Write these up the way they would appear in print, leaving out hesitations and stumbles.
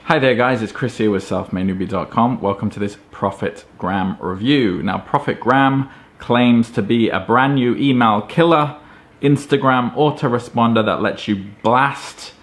Hi there guys, it's Chris here with selfmadenewbie.com. Welcome to this ProfitGram review. Now ProfitGram claims to be a brand new email killer Instagram autoresponder that lets you blast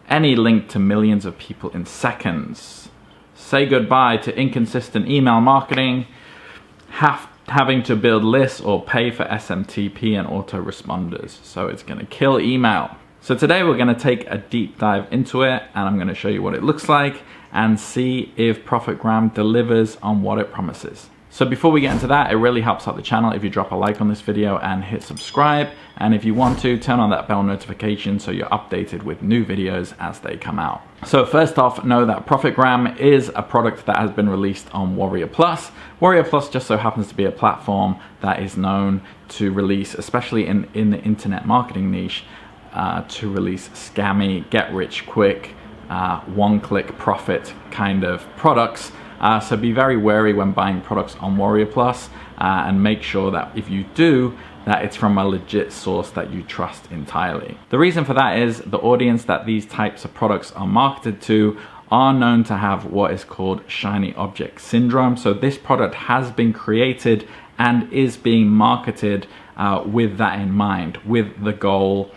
any link to millions of people in seconds. Say goodbye to inconsistent email marketing, having to build lists or pay for SMTP and autoresponders. So it's going to kill email. So today we're going to take a deep dive into it, and I'm going to show you what it looks like and see if ProfitGram delivers on what it promises. So before we get into that, it really helps out the channel if you drop a like on this video and hit subscribe. And if you want to, turn on that bell notification so you're updated with new videos as they come out. So first off, know that ProfitGram is a product that has been released on Warrior Plus. Warrior Plus just so happens to be a platform that is known to release, especially in the internet marketing niche, to release scammy, get-rich-quick, one-click profit kind of products. So be very wary when buying products on Warrior Plus, and make sure that if you do, that it's from a legit source that you trust entirely. The reason for that is the audience that these types of products are marketed to are known to have what is called shiny object syndrome. So this product has been created and is being marketed with that in mind, with the goal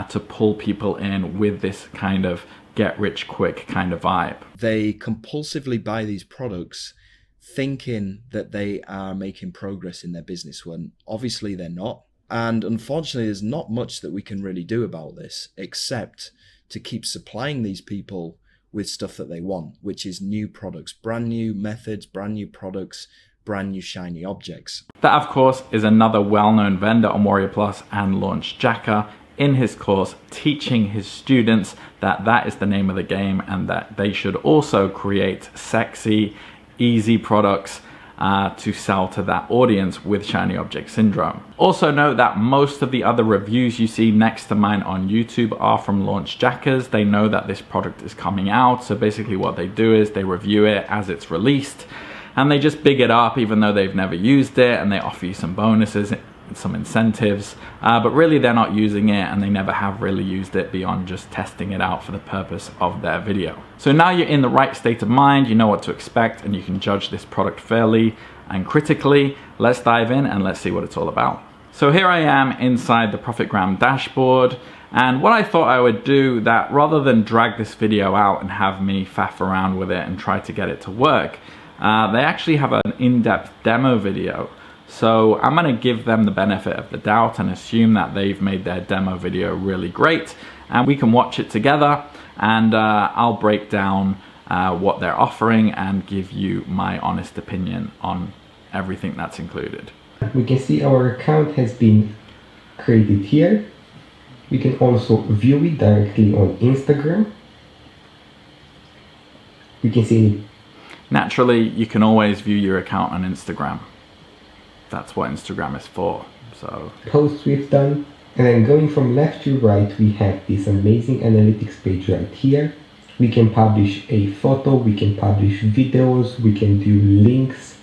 to pull people in with this kind of get-rich-quick kind of vibe. They compulsively buy these products thinking that they are making progress in their business when obviously they're not. And unfortunately, there's not much that we can really do about this except to keep supplying these people with stuff that they want, which is new products, brand new methods, brand new products, brand new shiny objects. That, of course, is another well-known vendor on Warrior Plus and launched Jacker in his course, teaching his students that that is the name of the game and that they should also create sexy, easy products to sell to that audience with shiny object syndrome. Also note that most of the other reviews you see next to mine on YouTube are from launch jackers. They know that this product is coming out, so basically what they do is they review it as it's released and they just big it up even though they've never used it, and they offer you some bonuses, some incentives, but really they're not using it and they never have really used it beyond just testing it out for the purpose of their video. So now you're in the right state of mind, you know what to expect, and you can judge this product fairly and critically. Let's dive in and let's see what it's all about. So here I am inside the ProfitGram dashboard, and what I thought I would do, that rather than drag this video out and have me faff around with it and try to get it to work, they actually have an in-depth demo video. So I'm going to give them the benefit of the doubt and assume that they've made their demo video really great, and we can watch it together, and I'll break down what they're offering and give you my honest opinion on everything that's included. We can see our account has been created here. We can also view it directly on Instagram. We can see it. Naturally, you can always view your account on Instagram. That's what Instagram is for. So posts we've done, and then going from left to right, we have this amazing analytics page right here. We can publish a photo, we can publish videos, we can do links,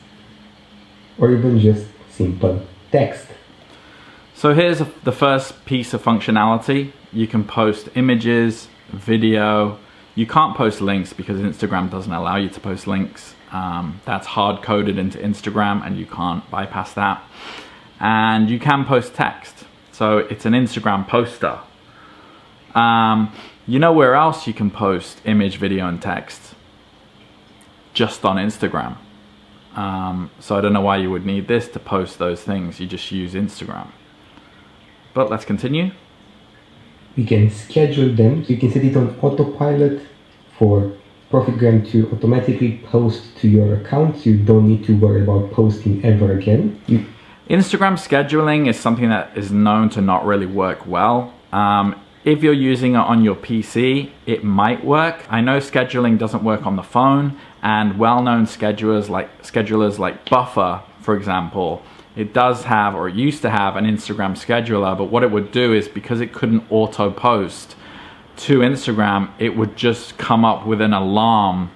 or even just simple text. So here's the first piece of functionality. You can post images, video. You can't post links because Instagram doesn't allow you to post links. That's hard coded into Instagram and you can't bypass that. And you can post text. So it's an Instagram poster. You know where else you can post image, video, and text? Just on Instagram. So I don't know why you would need this to post those things. You just use Instagram. But let's continue. We can schedule them. So you can set it on autopilot for ProfitGram to automatically post to your account, so you don't need to worry about posting ever again. Instagram scheduling is something that is known to not really work well. If you're using it on your PC, it might work. I know scheduling doesn't work on the phone, and well-known schedulers like Buffer, for example, it does have, or it used to have, an Instagram scheduler, but what it would do is, because it couldn't auto-post to Instagram, it would just come up with an alarm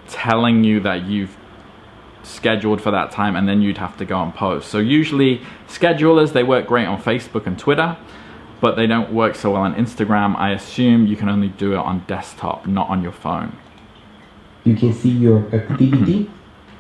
telling you that you've scheduled for that time, and then you'd have to go and post. So usually schedulers, they work great on Facebook and Twitter, but they don't work so well on Instagram. I assume you can only do it on desktop, not on your phone. You can see your activity,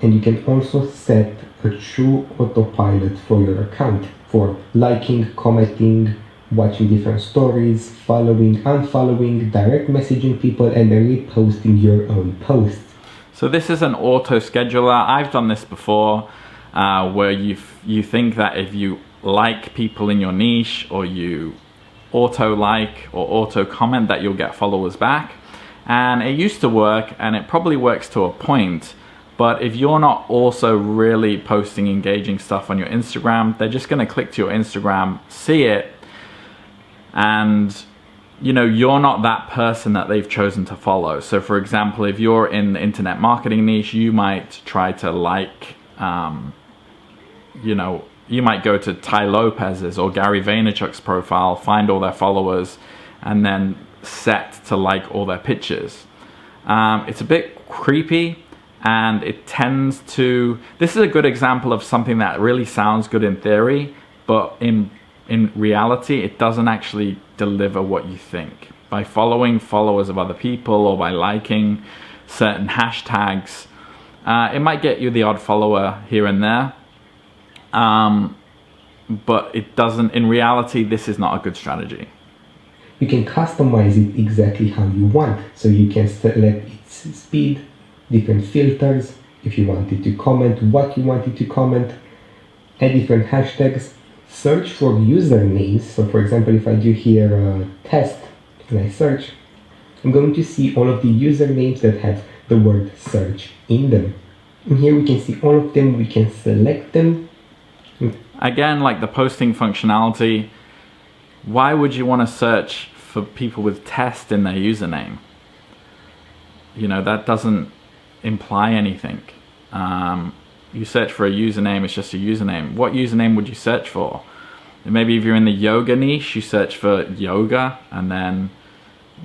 and you can also set a true autopilot for your account for liking, commenting, watching different stories, following, unfollowing, direct messaging people, and reposting your own posts. So this is an auto scheduler. I've done this before, where you think that if you like people in your niche, or you auto like or auto comment, that you'll get followers back. And it used to work, and it probably works to a point. But if you're not also really posting engaging stuff on your Instagram, they're just going to click to your Instagram, see it, and you're not that person that they've chosen to follow. So for example, if you're in the internet marketing niche, you might try to like, you might go to Ty Lopez's or Gary Vaynerchuk's profile, find all their followers, and then set to like all their pictures. It's a bit creepy, and it tends to, this is a good example of something that really sounds good in theory, but in reality, it doesn't actually deliver what you think. By following followers of other people, or by liking certain hashtags, it might get you the odd follower here and there, but it doesn't, in reality, this is not a good strategy. You can customize it exactly how you want. So you can select its speed, different filters, if you wanted to comment, what you wanted to comment, add different hashtags, search for usernames. So for example, if I do here test and I search, I'm going to see all of the usernames that have the word search in them. And here we can see all of them, we can select them. Again, like the posting functionality, why would you want to search for people with test in their username? That doesn't imply anything. You search for a username, it's just a username. What username would you search for? Maybe if you're in the yoga niche, you search for yoga, and then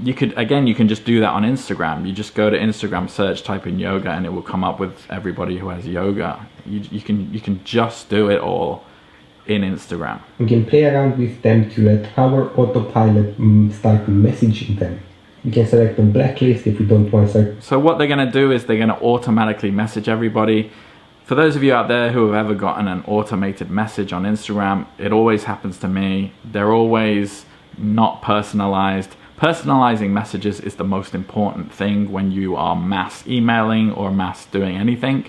you can just do that on Instagram. You just go to Instagram, search, type in yoga, and it will come up with everybody who has yoga. You can just do it all in Instagram. We can play around with them to let our autopilot start messaging them. We can select a blacklist if we don't want to. So what they're going to do is they're going to automatically message everybody. For those of you out there who have ever gotten an automated message on Instagram, it always happens to me. They're always not personalized. Personalizing messages is the most important thing when you are mass emailing or mass doing anything.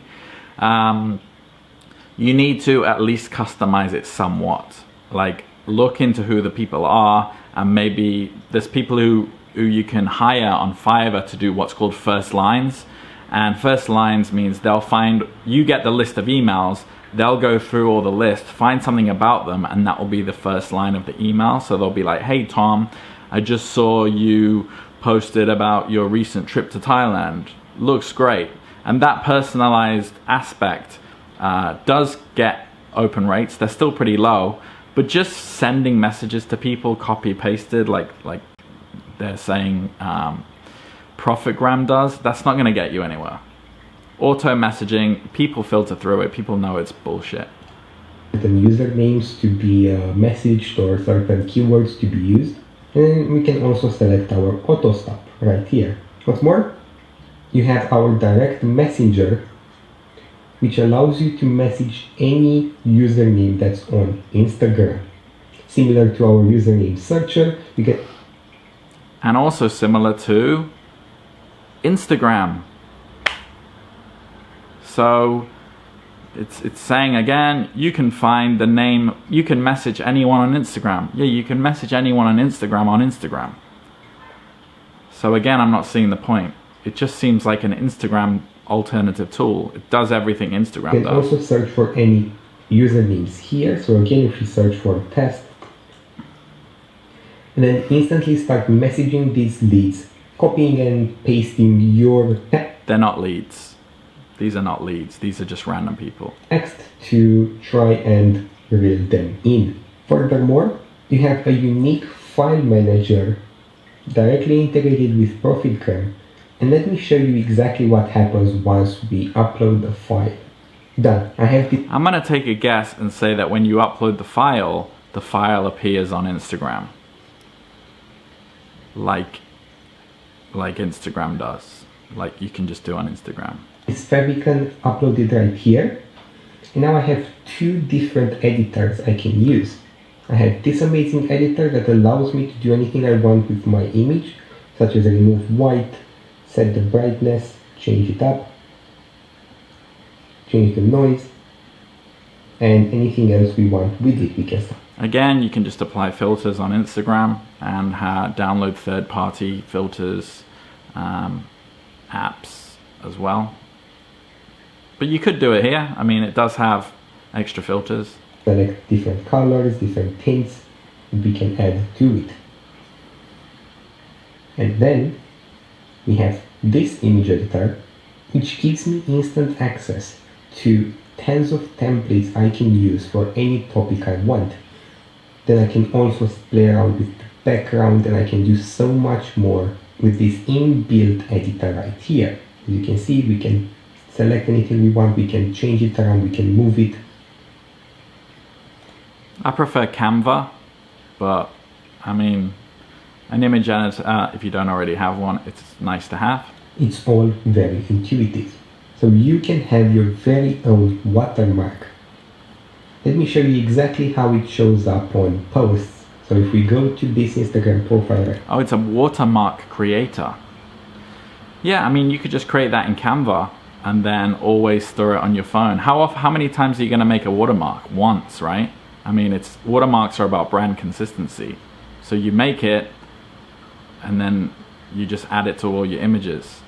You need to at least customize it somewhat. Like, look into who the people are, and maybe there's people who you can hire on Fiverr to do what's called first lines. And first lines means they'll find, you get the list of emails, they'll go through all the list, find something about them, and that will be the first line of the email. So they'll be like, hey Tom, I just saw you posted about your recent trip to Thailand. Looks great. And that personalized aspect does get open rates. They're still pretty low, but just sending messages to people, copy pasted, like they're saying ProfitGram does, that's not going to get you anywhere. Auto messaging, people filter through it, people know it's bullshit. Certain usernames to be messaged or certain keywords to be used. And we can also select our auto stop right here. What's more, you have our direct messenger, which allows you to message any username that's on Instagram. Similar to our username searcher, you get. And also similar to Instagram. So it's saying again, you can find the name, you can message anyone on Instagram. Yeah, you can message anyone on Instagram. So again, I'm not seeing the point. It just seems like an Instagram alternative tool. It does everything Instagram does. You can also search for any usernames here. So again, if you search for test, and then instantly start messaging these leads, copying and pasting your They're not leads. These are not leads. These are just random people. text to try and reel them in. Furthermore, you have a unique file manager directly integrated with ProfitGram. And let me show you exactly what happens once we upload a file. Done. I'm going to take a guess and say that when you upload the file appears on Instagram. Like Instagram does. like you can just do on Instagram. This favicon uploaded right here. And now I have two different editors I can use. I have this amazing editor that allows me to do anything I want with my image, such as remove white, set the brightness, change it up, change the noise, and anything else we want with it we can start. Again, you can just apply filters on Instagram and download third-party filters, apps as well. But you could do it here. I mean, it does have extra filters. Select different colors, different tints, and we can add to it. And then we have this image editor, which gives me instant access to tens of templates I can use for any topic I want. Then I can also play around with the background, and I can do so much more with this inbuilt editor right here. As you can see, we can select anything we want, we can change it around, we can move it. I prefer Canva, but I mean, an image editor, if you don't already have one, it's nice to have. It's all very intuitive. So you can have your very own watermark. Let me show you exactly how it shows up on posts. So if we go to this Instagram profile. Oh, it's a watermark creator. Yeah, I mean, you could just create that in Canva and then always store it on your phone. How many times are you gonna make a watermark? Once, right? I mean, watermarks are about brand consistency. So you make it and then you just add it to all your images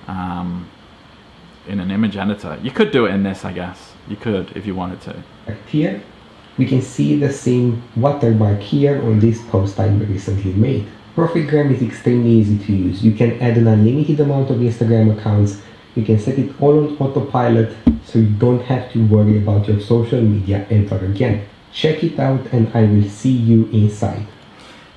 in an image editor. You could do it in this, I guess. You could if you wanted to. Here, we can see the same watermark here on this post I recently made. ProfitGram is extremely easy to use. You can add an unlimited amount of Instagram accounts. You can set it all on autopilot, so you don't have to worry about your social media ever again. Check it out and I will see you inside.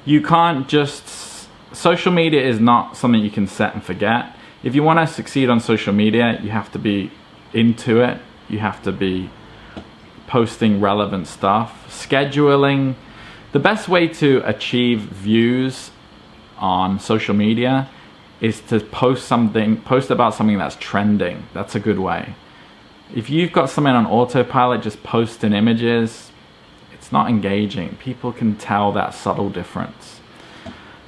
You can't just... Social media is not something you can set and forget. If you want to succeed on social media, you have to be into it. You have to be posting relevant stuff. Scheduling. The best way to achieve views on social media is to post about something that's trending. That's a good way. If you've got something on autopilot, just posting images, it's not engaging. People can tell that subtle difference.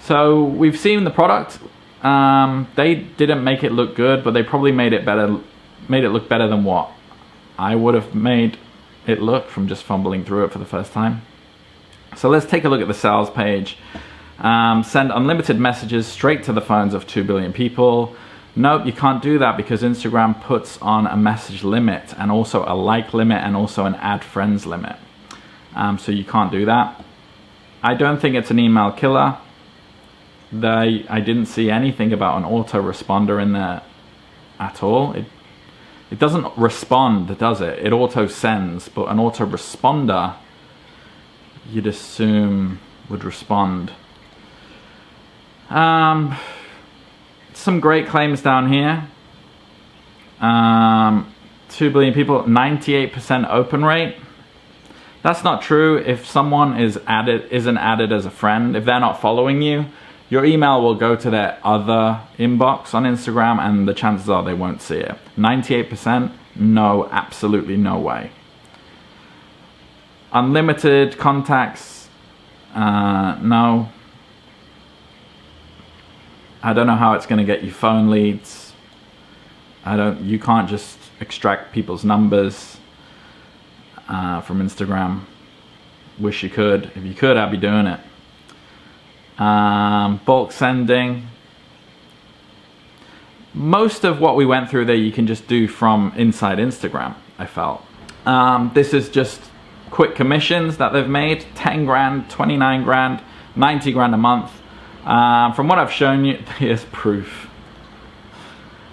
So we've seen the product. They didn't make it look good, but they probably made it look better than what I would have made it look from just fumbling through it for the first time. So let's take a look at the sales page. Send unlimited messages straight to the phones of 2 billion people. Nope, you can't do that because Instagram puts on a message limit and also a like limit and also an add friends limit. So you can't do that. I don't think it's an email killer. I didn't see anything about an autoresponder in there at all. It doesn't respond, does it? It auto sends, but an autoresponder, you'd assume, would respond. Some great claims down here. 2 billion people, 98% open rate. That's not true. If someone isn't added as a friend, if they're not following you, your email will go to their other inbox on Instagram and the chances are they won't see it. 98%, no, absolutely no way. Unlimited contacts, no. I don't know how it's going to get you phone leads. You can't just extract people's numbers from Instagram. Wish you could. If you could, I'd be doing it. Bulk sending. Most of what we went through there you can just do from inside Instagram, I felt. This is just quick commissions that they've made. 10 grand, 29 grand, 90 grand a month. From what I've shown you, here's proof.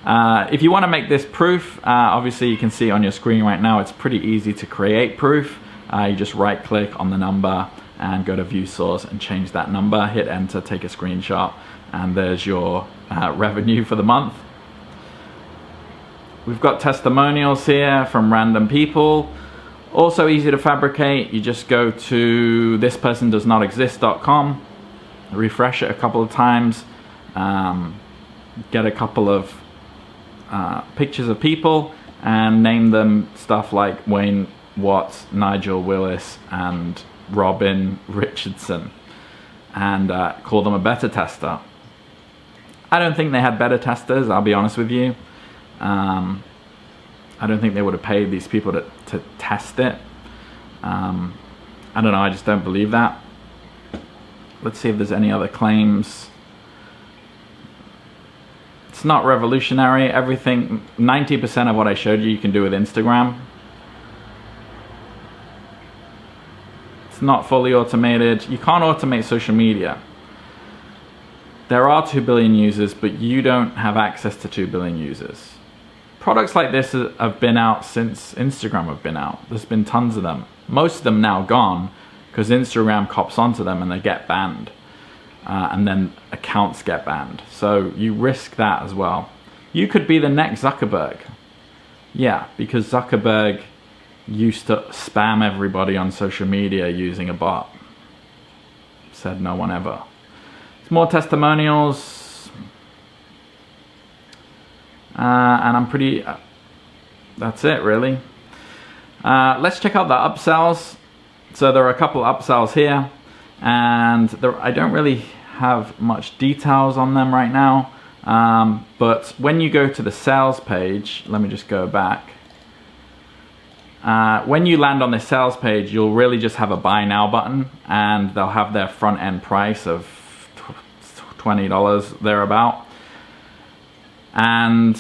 If you want to make this proof, obviously you can see on your screen right now, it's pretty easy to create proof. You just right click on the number and go to view source and change that number, hit enter, take a screenshot, and there's your revenue for the month. We've got testimonials here from random people. Also easy to fabricate. You just go to thispersondoesnotexist.com, refresh it a couple of times, get a couple of pictures of people and name them stuff like Wayne Watts, Nigel Willis, and Robin Richardson, and call them a beta tester. I don't think they had beta testers, I'll be honest with you. I don't think they would have paid these people to test it. I don't know, I just don't believe that. Let's see if there's any other claims. It's not revolutionary. Everything, 90% of what I showed you can do with Instagram. It's not fully automated. You can't automate social media. There are 2 billion users, but you don't have access to 2 billion users. Products like this have been out since Instagram have been out. There's been tons of them. Most of them now gone because Instagram cops onto them and they get banned. And then accounts get banned. So you risk that as well. You could be the next Zuckerberg. Yeah, because Zuckerberg used to spam everybody on social media using a bot. Said no one ever. It's more testimonials. And I'm pretty... that's it, really. Let's check out the upsells. So there are a couple of upsells here. And I don't really have much details on them right now, but when you go to the sales page, let me just go back. When you land on this sales page, you'll really just have a buy now button, and they'll have their front end price of $20 thereabout. And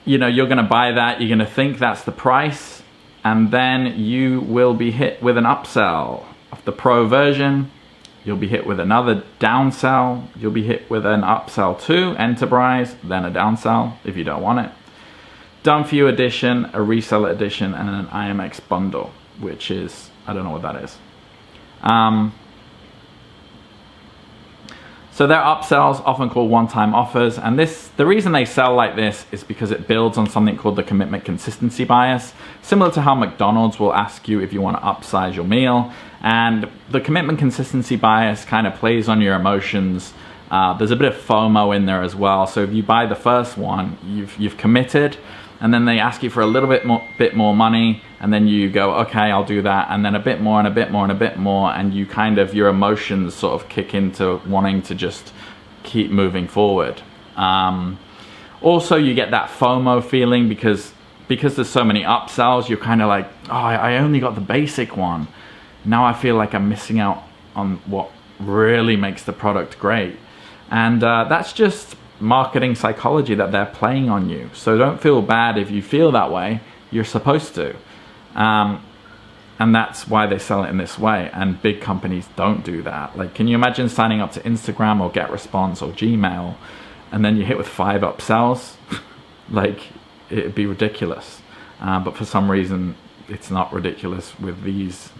you know, you're going to buy that, you're going to think that's the price, and then you will be hit with an upsell. Of the Pro version, you'll be hit with another downsell, you'll be hit with an upsell to Enterprise, then a downsell if you don't want it. Done for you edition, a reseller edition, and an IMX bundle, which is, I don't know what that is. So they're upsells, often called one-time offers, and the reason they sell like this is because it builds on something called the commitment consistency bias, similar to how McDonald's will ask you if you want to upsize your meal. And the commitment consistency bias kind of plays on your emotions. There's a bit of FOMO in there as well. So if you buy the first one, you've committed, and then they ask you for a little bit more money, and then you go, okay, I'll do that, and then a bit more and a bit more and a bit more, and you kind of, your emotions sort of kick into wanting to just keep moving forward. Also, you get that FOMO feeling because there's so many upsells, you're kind of like, oh, I only got the basic one. Now I feel like I'm missing out on what really makes the product great. And that's just marketing psychology that they're playing on you. So don't feel bad if you feel that way. You're supposed to. And that's why they sell it in this way. And big companies don't do that. Like, can you imagine signing up to Instagram or GetResponse or Gmail, and then you hit with 5 upsells? Like, it'd be ridiculous. But for some reason, it's not ridiculous with these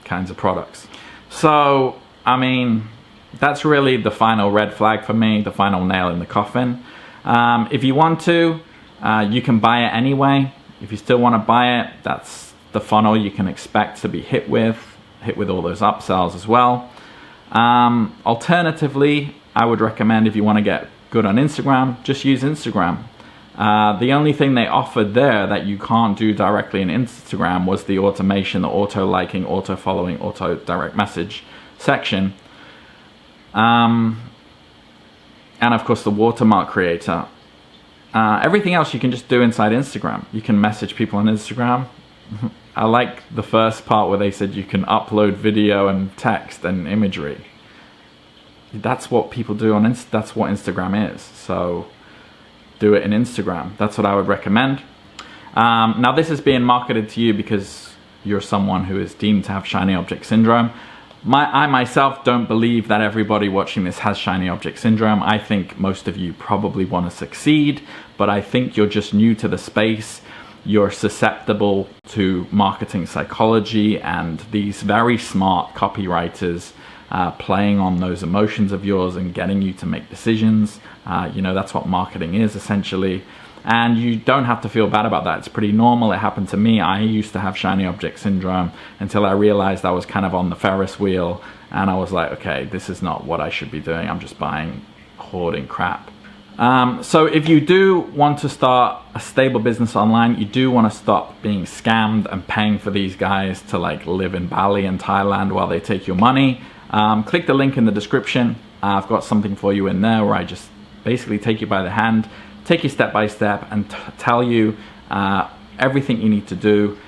kinds of products. So, I mean, that's really the final red flag for me, the final nail in the coffin. If you want to, you can buy it anyway. If you still want to buy it, that's the funnel you can expect to be hit with all those upsells as well. Alternatively, I would recommend, if you want to get good on Instagram, just use Instagram. The only thing they offered there that you can't do directly in Instagram was the automation, the auto liking, auto following, auto direct message section. And of course the watermark creator. Everything else you can just do inside Instagram. You can message people on Instagram. I like the first part where they said you can upload video and text and imagery. That's what people do on that's what Instagram is. So do it in Instagram. That's what I would recommend. Now this is being marketed to you because you're someone who is deemed to have shiny object syndrome. I myself don't believe that everybody watching this has shiny object syndrome. I think most of you probably want to succeed, but I think you're just new to the space. You're susceptible to marketing psychology and these very smart copywriters playing on those emotions of yours and getting you to make decisions. You know, that's what marketing is essentially. And you don't have to feel bad about that. It's pretty normal. It happened to me. I used to have shiny object syndrome until I realized I was kind of on the Ferris wheel, and I was like, okay, this is not what I should be doing. I'm just buying, hoarding crap. So if you do want to start a stable business online, you do want to stop being scammed and paying for these guys to like live in Bali and Thailand while they take your money, click the link in the description. I've got something for you in there where I just basically take you by the hand, take you step by step, and tell you everything you need to do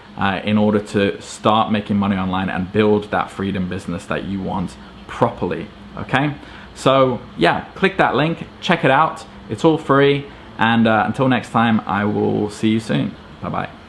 in order to start making money online and build that freedom business that you want properly. Okay, so yeah, click that link, check it out. It's all free, and until next time, I will see you soon. Bye bye.